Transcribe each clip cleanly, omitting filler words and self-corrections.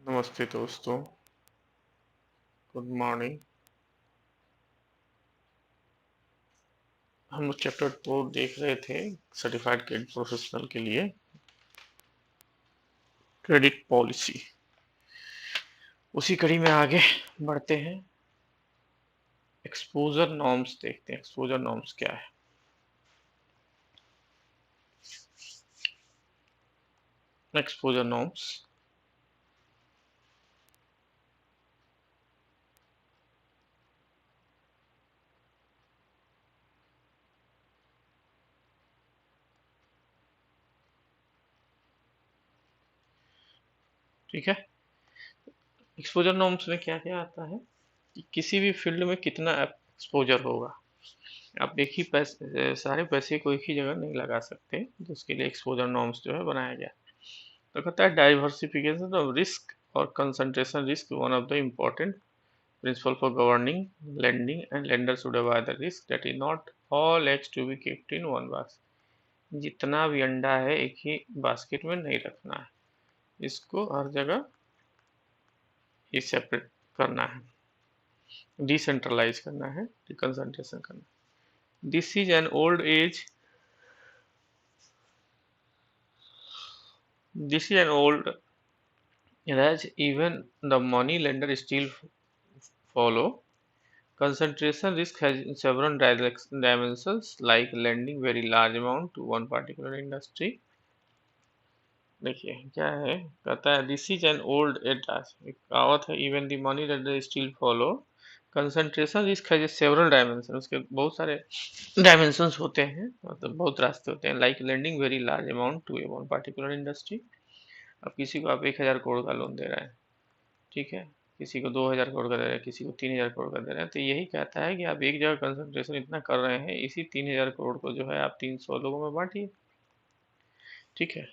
नमस्ते दोस्तों, good morning. हम लोग चैप्टर 4 देख रहे थे सर्टिफाइड क्रेडिट प्रोफेशनल के लिए क्रेडिट पॉलिसी। उसी कड़ी में आगे बढ़ते हैं। एक्सपोजर नॉर्म्स देखते हैं। एक्सपोजर नॉर्म्स क्या है? एक्सपोजर नॉर्म्स ठीक है। एक्सपोजर नॉर्म्स में क्या क्या आता है कि किसी भी फील्ड में कितना एक्सपोजर होगा। आप एक ही पैसे, सारे पैसे को एक ही जगह नहीं लगा सकते, तो उसके लिए एक्सपोजर नॉर्म्स जो है बनाया गया। तो कहता है डाइवर्सिफिकेशन ऑफ रिस्क और concentration risk one of the important principle for governing lending, and lender should avoid the risk that is not all eggs to be kept in one basket। जितना भी अंडा है एक ही बास्केट में नहीं रखना है, इसको हर जगह ये सेपरेट करना है, डिसेंट्रलाइज करना है, कंसंट्रेशन करना है। This is an old age this is an old age even the money lender still follow। Concentration risk has several dimensions, like lending very large amount to one particular industry। देखिए क्या है, कहता है this is an old एडाज, एक कहावत है, even the money lender still follow concentration risk है, several dimension, उसके बहुत सारे डायमेंशंस होते हैं, मतलब बहुत रास्ते होते हैं। Like lending very large amount to a one particular industry. अब किसी को आप 1,000 करोड़ का लोन दे रहे हैं, ठीक है, किसी को 2,000 करोड़ का दे रहे हैं, किसी को 3,000 करोड़ का दे रहे हैं, तो यही कहता है कि आप एक जगह कंसंट्रेशन इतना कर रहे हैं, इसी 3,000 करोड़ को जो है आप 300 लोगों में बांटिए, ठीक है,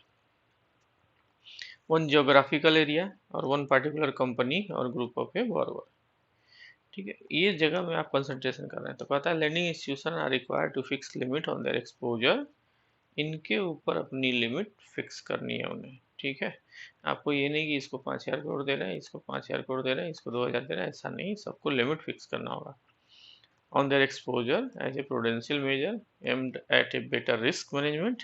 वन जियोग्राफिकल एरिया और वन पर्टिकुलर कंपनी और ग्रुप ऑफ ए बॉरोवर, ठीक है, ये जगह में आप कंसंट्रेशन कर रहे हैं। तो कहता है lending institution are required to fix limit on their exposure. इनके ऊपर अपनी लिमिट फिक्स करनी है उन्हें, ठीक है। आपको ये नहीं कि इसको 5,000 करोड़ दे रहे हैं, इसको 5,000 करोड़ दे रहे हैं, इसको 2,000 दे रहे हैं, ऐसा नहीं, सबको लिमिट फिक्स करना होगा on their exposure as a prudential measure aimed at a better risk management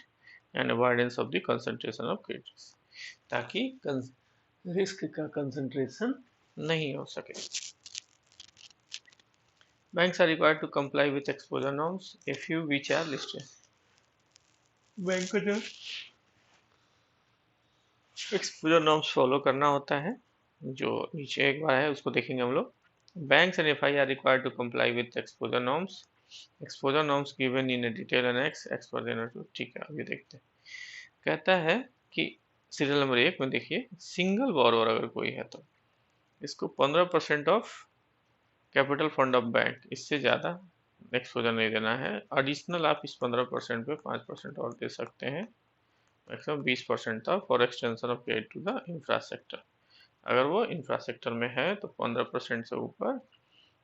and avoidance of the concentration of credit, ताकि रिस्क का कंसंट्रेशन नहीं हो सके। Banks are required to comply with exposure norms, a few which are listed। Bank को जो exposure norms follow करना होता है, जो नीचे एक बार है उसको देखेंगे हम लोग। Banks and FI are required to comply with exposure norms. Exposure norms given in a detail annex X पर जनरल, ठीक है। अब ये देखते हैं, कहता है कि सीरियल नंबर 1 में देखिए, सिंगल बोरोवर अगर कोई है तो इसको 15% of capital fund of bank, इससे ज़्यादा एक्सपोजर नहीं देना है। एडिशनल आप इस 15% पे 5% और दे सकते हैं, मैक्सिमम 20% था for extension of credit to the infrastructure. अगर वो इंफ्रास्ट्रक्चर में है तो 15% से ऊपर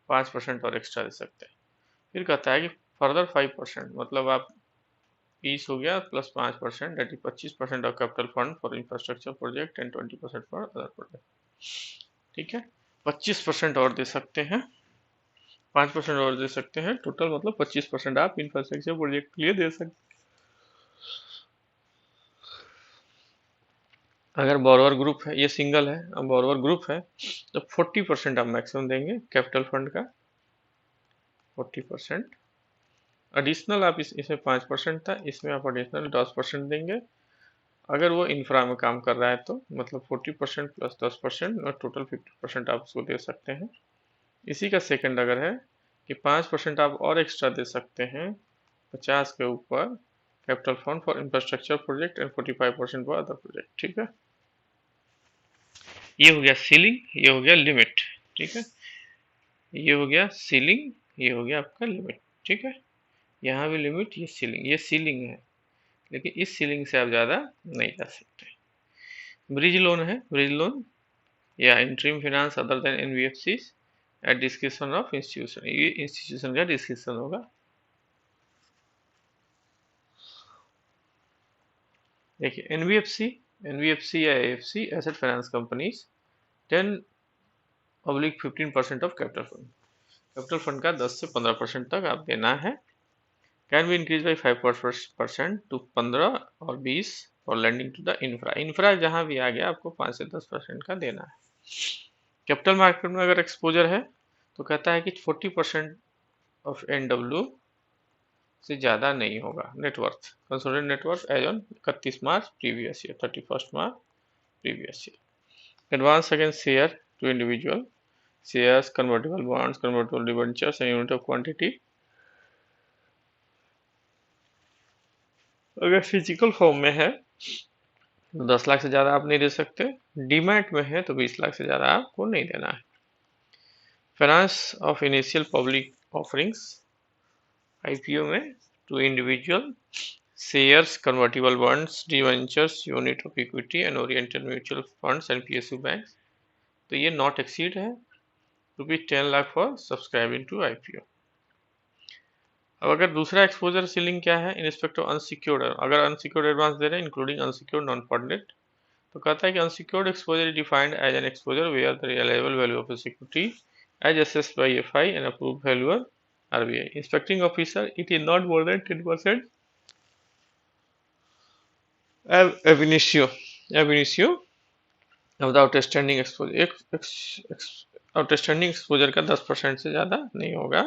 5% और एक्स्ट्रा दे सकते हैं। फिर कहता है कि फर्दर 5%, मतलब आप 20 हो गया plus 5%, debt is 25% of capital fund for infrastructure project and 20% for other project, ठीक है। 25% और दे सकते हैं, 5% और दे सकते हैं, टोटल मतलब 25% आप इंफ्रास्ट्रक्चर प्रोजेक्ट के लिए दे सकते हैं। अगर बोरोवर ग्रुप है, ये सिंगल है, अब बोरोवर ग्रुप है तो 40% आप मैक्सिमम देंगे कैपिटल फंड का, 40%। एडिशनल आप इसमें 5% था, इसमें आप एडिशनल 10% देंगे। अगर वो इंफ्रा में काम कर रहा है तो मतलब 40% प्लस 10% और टोटल 50% आप उसको दे सकते हैं। इसी का सेकंड अगर है कि 5% आप और एक्स्ट्रा दे सकते हैं 50 के ऊपर capital fund for infrastructure project and 45% for other project, ठीक है। ये हो गया सीलिंग, ये हो गया लिमिट, ठीक है। ये हो गया सीलिंग, ये हो गया आपका लिमिट, ठीक है। यहाँ भी लिमिट, ये सीलिंग है, लेकिन इस सीलिंग से आप ज़्यादा नहीं जा सकते। ब्रिज लोन है, ब्रिज लोन या interim finance other than NBFC at description of institution, ये इंस्टीट्यूशन का डिस्क्रिप्शन होगा। देखिए एनबीएफसी या AFC asset finance companies 10/15% of capital fund. Capital fund का 10 से 15% तक आप देना है। Can be increase by 5% to 15 और 20 और lending to the infra. Infra जहां भी आ गया आपको 5 से 10% का देना है। कैपिटल मार्केट में अगर एक्सपोजर है तो कहता है कि 40% ऑफ NW से ज़्यादा नहीं होगा। Net worth, consolidated net worth as on 31 March previous year, 31 March previous year. Advance against share to individual, shares, convertible bonds, convertible debentures and unit of quantity. अगर फिजिकल फॉर्म में है तो 10 लाख से ज़्यादा आप नहीं दे सकते। डीमैट में है तो 20 लाख से ज़्यादा आपको नहीं देना है। Finance of initial public offerings IPO में to individual, shares, convertible bonds, debentures, unit of equity and oriented mutual funds and PSU bank, तो ये नॉट एक्सीड है ₹10 lakh for subscribing to IPO। अब अगर दूसरा एक्सपोजर सीलिंग क्या है, इन रिस्पेक्ट ऑफ अनसिक्योर्ड, अगर अनसिक्योर्ड एडवांस दे रहे हैं इंक्लूडिंग अनसिक्योर्ड नॉन फंडेड, तो कहता है कि unsecured exposure is defined as an exposure where the realisable value of security as assessed by FI and approved valuer RBI inspecting officer, it is not more than 10% ab initio of the outstanding exposure। Outstanding exposure का 10% से ज़्यादा नहीं होगा।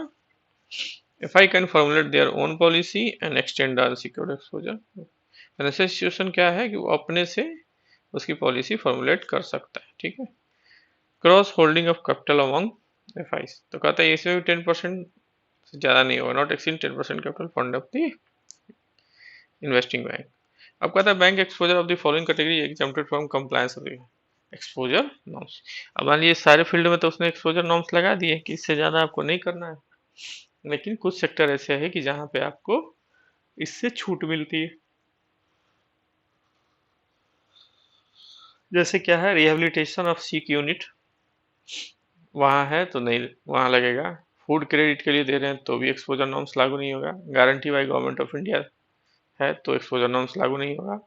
FI can formulate their own policy and extend the unsecured exposure। Financial institution क्या है कि वो अपने से उसकी पॉलिसी फॉर्मुलेट कर सकता है, ठीक है। Cross holding of capital among FIs, तो कहता है इसमें भी 10% से ज़्यादा नहीं होगा, not exceed 10% capital fund of the investing bank. अब कहता है bank exposure of the following category exempted from compliance of exposure norms. अब मान लीजिए सारे फील्ड में तो उसने एक्सपोजर नॉर्म्स लगा दिए कि इससे ज़्यादा आपको नहीं करना है, लेकिन कुछ सेक्टर ऐसे है कि जहाँ पे आपको इससे छूट मिलती है। जैसे क्या है, रिहेबिलिटेशन ऑफ सिक यूनिट, वहाँ है तो नहीं वहाँ लगेगा। फूड क्रेडिट के लिए दे रहे हैं तो भी एक्सपोजर नॉर्म्स लागू नहीं होगा। Guarantee by government of India है तो एक्सपोजर नॉर्म्स लागू नहीं होगा।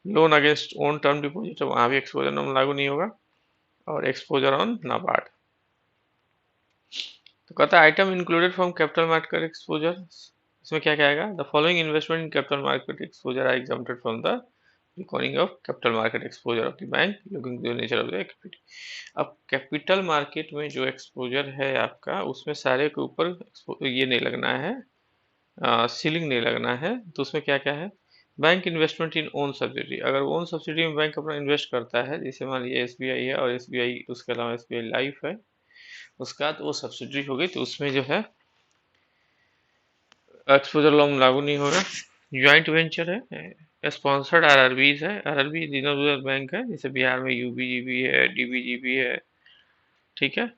Loan against own term deposit है, वहाँ भी एक्सपोजर नॉर्म लागू नहीं होगा। और एक्सपोजर ऑन नाबार्ड, तो कहता है item included from capital market exposure, इसमें क्या क्या आएगा, the following investment in capital market exposure are exempted from the recording of capital market exposure of the bank looking to the nature of the equity. अब capital market में जो exposure है आपका, उसमें सारे के ऊपर ये नहीं लगना है, सीलिंग नहीं लगना है। तो उसमें क्या क्या है, बैंक इन्वेस्टमेंट इन ओन सब्सिडी, अगर ओन सब्सिडी में बैंक अपना इन्वेस्ट करता है, जैसे मान लीजिए SBI है और SBI उसके अलावा SBI लाइफ है, उसका तो वो सब्सिडी हो गई, तो उसमें जो है एक्सपोजर लोन लागू नहीं होगा। ज्वाइंट वेंचर है, स्पॉन्सर्ड RRBs है, RRB रीजनल रूरल बैंक है, जैसे बिहार में UBGB है, DBGB है, ठीक है।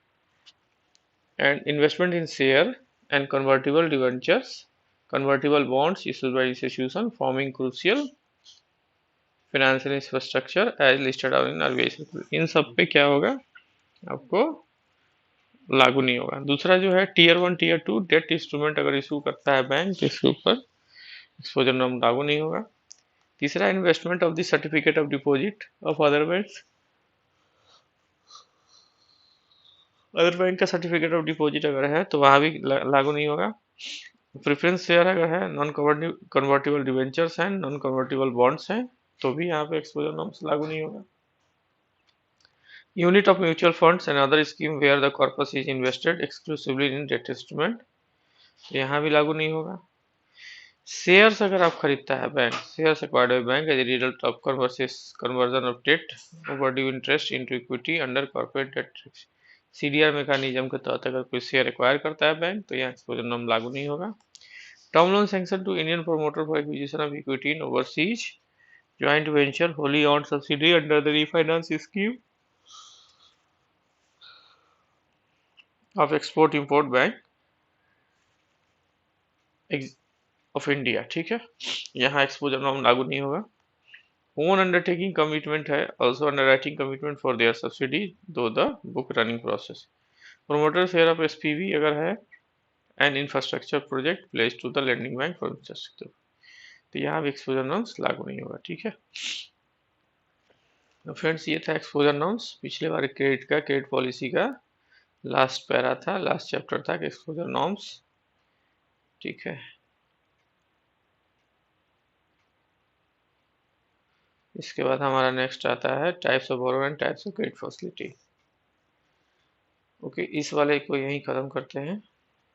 And investment in share and convertible debentures, convertible bonds issued by institution forming crucial financial infrastructure as listed out in RBI circular, इन सब पे क्या होगा, आपको लागू नहीं होगा। दूसरा जो है Tier 1 Tier 2 डेट इंस्ट्रूमेंट अगर इशू करता है बैंक, तो इसके ऊपर एक्सपोजर नॉर्म लागू नहीं होगा। तीसरा, investment of the certificate of deposit of other banks, other bank का सर्टिफिकेट ऑफ डिपॉजिट अगर है तो वहाँ भी लागू नहीं होगा। प्रेफरेंस शेयर अगर है, नॉन कन्वर्टेबल डिवेंचर्स हैं, नॉन कन्वर्टेबल बॉन्ड्स हैं, तो भी यहाँ पे एक्सपोजर नॉर्म्स लागू नहीं होगा। Unit of mutual funds and other scheme where the corpus is invested exclusively in debt instrument, यहाँ भी लागू नहीं होगा। शेयर्स अगर आप खरीदता है bank, shares acquired by bank as a result of conversion of debt over due interest into equity under corporate debt CDR mechanism के तहत अगर कोई शेयर एक्वायर करता है बैंक, तो यहाँ एक्सपोजर नॉर्म लागू नहीं होगा। Term loan sanction to Indian promoter for acquisition of equity in overseas joint venture wholly on subsidy under the refinance scheme of export import bank of India, ठीक है। यहाँ एक्सपोजर नॉर्म लागू नहीं होगा। Own undertaking commitment है, also underwriting commitment for their subsidy to the book running process. Promoter share of SPV अगर है and infrastructure project place to the lending bank for infrastructure, तो यहाँ भी एक्सपोजर नॉर्म्स लागू नहीं होगा, ठीक है। फ्रेंड्स ये था एक्सपोजर नॉर्म्स, पिछले बार क्रेडिट पॉलिसी का लास्ट पैरा था, लास्ट चैप्टर था एक्सपोजर नॉर्म्स। ठीक है, इसके बाद हमारा नेक्स्ट आता है types of borrow and types of credit facility. Okay, इस वाले को यहीं ख़त्म करते हैं।